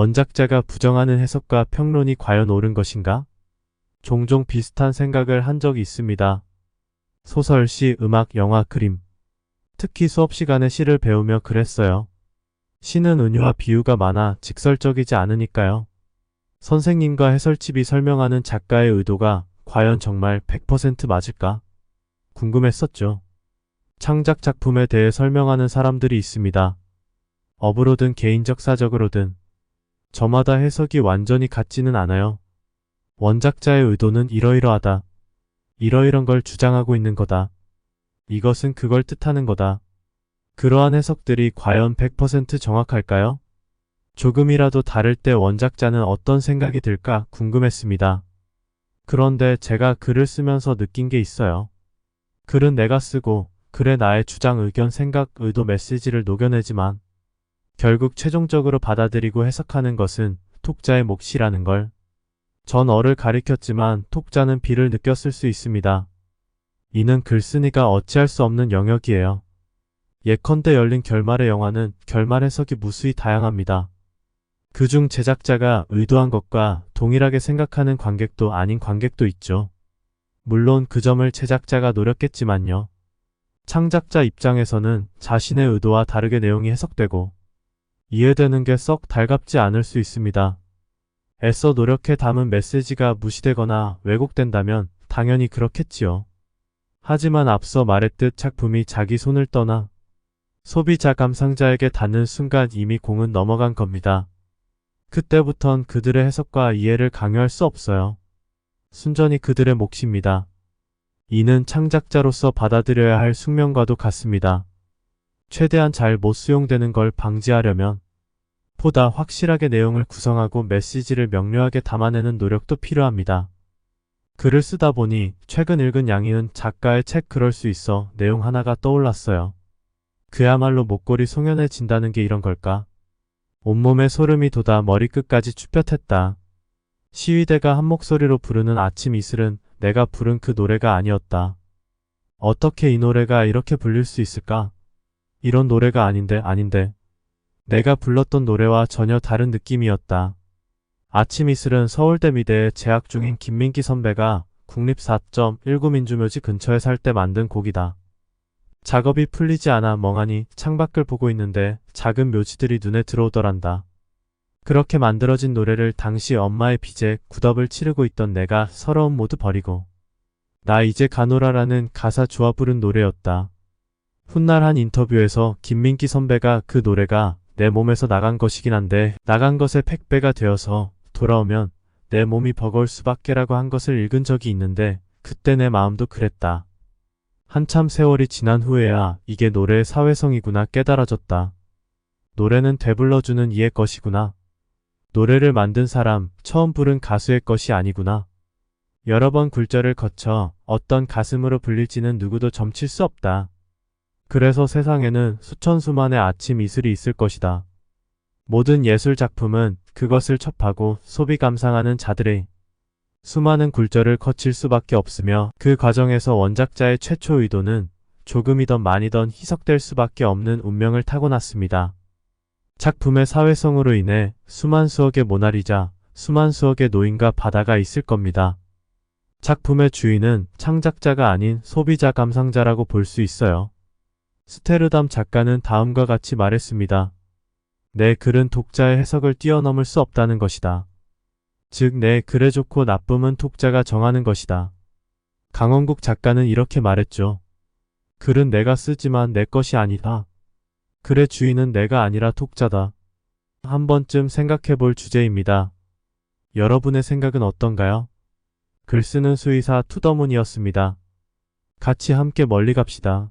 원작자가 부정하는 해석과 평론이 과연 옳은 것인가? 종종 비슷한 생각을 한 적이 있습니다. 소설, 시, 음악, 영화, 그림. 특히 수업 시간에 시를 배우며 그랬어요. 시는 은유와 비유가 많아 직설적이지 않으니까요. 선생님과 해설집이 설명하는 작가의 의도가 과연 정말 100% 맞을까? 궁금했었죠. 창작 작품에 대해 설명하는 사람들이 있습니다. 업으로든 개인적 사적으로든. 저마다 해석이 완전히 같지는 않아요. 원작자의 의도는 이러이러하다. 이러이런 걸 주장하고 있는 거다. 이것은 그걸 뜻하는 거다. 그러한 해석들이 과연 100% 정확할까요? 조금이라도 다를 때 원작자는 어떤 생각이 들까 궁금했습니다. 그런데 제가 글을 쓰면서 느낀 게 있어요. 글은 내가 쓰고 글에 나의 주장, 의견, 생각, 의도, 메시지를 녹여내지만 결국 최종적으로 받아들이고 해석하는 것은 독자의 몫이라는 걸. 전 어를 가리켰지만 독자는 비를 느꼈을 수 있습니다. 이는 글쓴이가 어찌할 수 없는 영역이에요. 예컨대 열린 결말의 영화는 결말 해석이 무수히 다양합니다. 그중 제작자가 의도한 것과 동일하게 생각하는 관객도 아닌 관객도 있죠. 물론 그 점을 제작자가 노렸겠지만요. 창작자 입장에서는 자신의 의도와 다르게 내용이 해석되고 이해되는 게 썩 달갑지 않을 수 있습니다. 애써 노력해 담은 메시지가 무시되거나 왜곡된다면 당연히 그렇겠지요. 하지만 앞서 말했듯 작품이 자기 손을 떠나 소비자 감상자에게 닿는 순간 이미 공은 넘어간 겁니다. 그때부턴 그들의 해석과 이해를 강요할 수 없어요. 순전히 그들의 몫입니다. 이는 창작자로서 받아들여야 할 숙명과도 같습니다. 최대한 잘 못 수용되는 걸 방지하려면 보다 확실하게 내용을 구성하고 메시지를 명료하게 담아내는 노력도 필요합니다. 글을 쓰다 보니 최근 읽은 양희은 작가의 책 그럴 수 있어 내용 하나가 떠올랐어요. 그야말로 목골이 송연해진다는 게 이런 걸까? 온몸에 소름이 돋아 머리끝까지 쭈뼛했다. 시위대가 한 목소리로 부르는 아침 이슬은 내가 부른 그 노래가 아니었다. 어떻게 이 노래가 이렇게 불릴 수 있을까? 이런 노래가 아닌데. 내가 불렀던 노래와 전혀 다른 느낌이었다. 아침 이슬은 서울대 미대에 재학 중인 김민기 선배가 국립 4.19 민주묘지 근처에 살 때 만든 곡이다. 작업이 풀리지 않아 멍하니 창밖을 보고 있는데 작은 묘지들이 눈에 들어오더란다. 그렇게 만들어진 노래를 당시 엄마의 빚에 굿업을 치르고 있던 내가 서러움 모두 버리고 나 이제 가노라라는 가사 좋아 부른 노래였다. 훗날 한 인터뷰에서 김민기 선배가 그 노래가 내 몸에서 나간 것이긴 한데 나간 것의 팩배가 되어서 돌아오면 내 몸이 버거울 수밖에라고 한 것을 읽은 적이 있는데 그때 내 마음도 그랬다. 한참 세월이 지난 후에야 이게 노래의 사회성이구나 깨달아졌다. 노래는 되불러주는 이의 것이구나. 노래를 만든 사람, 처음 부른 가수의 것이 아니구나. 여러 번 굴절을 거쳐 어떤 가슴으로 불릴지는 누구도 점칠 수 없다. 그래서 세상에는 수천 수만의 아침 이슬이 있을 것이다. 모든 예술 작품은 그것을 첩하고 소비 감상하는 자들의 수많은 굴절을 거칠 수밖에 없으며 그 과정에서 원작자의 최초 의도는 조금이던 많이던 희석될 수밖에 없는 운명을 타고났습니다. 작품의 사회성으로 인해 수만 수억의 모나리자, 수만 수억의 노인과 바다가 있을 겁니다. 작품의 주인은 창작자가 아닌 소비자 감상자라고 볼 수 있어요. 스테르담 작가는 다음과 같이 말했습니다. 내 글은 독자의 해석을 뛰어넘을 수 없다는 것이다. 즉 내 글의 좋고 나쁨은 독자가 정하는 것이다. 강원국 작가는 이렇게 말했죠. 글은 내가 쓰지만 내 것이 아니다. 글의 주인은 내가 아니라 독자다. 한 번쯤 생각해 볼 주제입니다. 여러분의 생각은 어떤가요? 글쓰는 수의사 투더문이었습니다. 같이 함께 멀리 갑시다.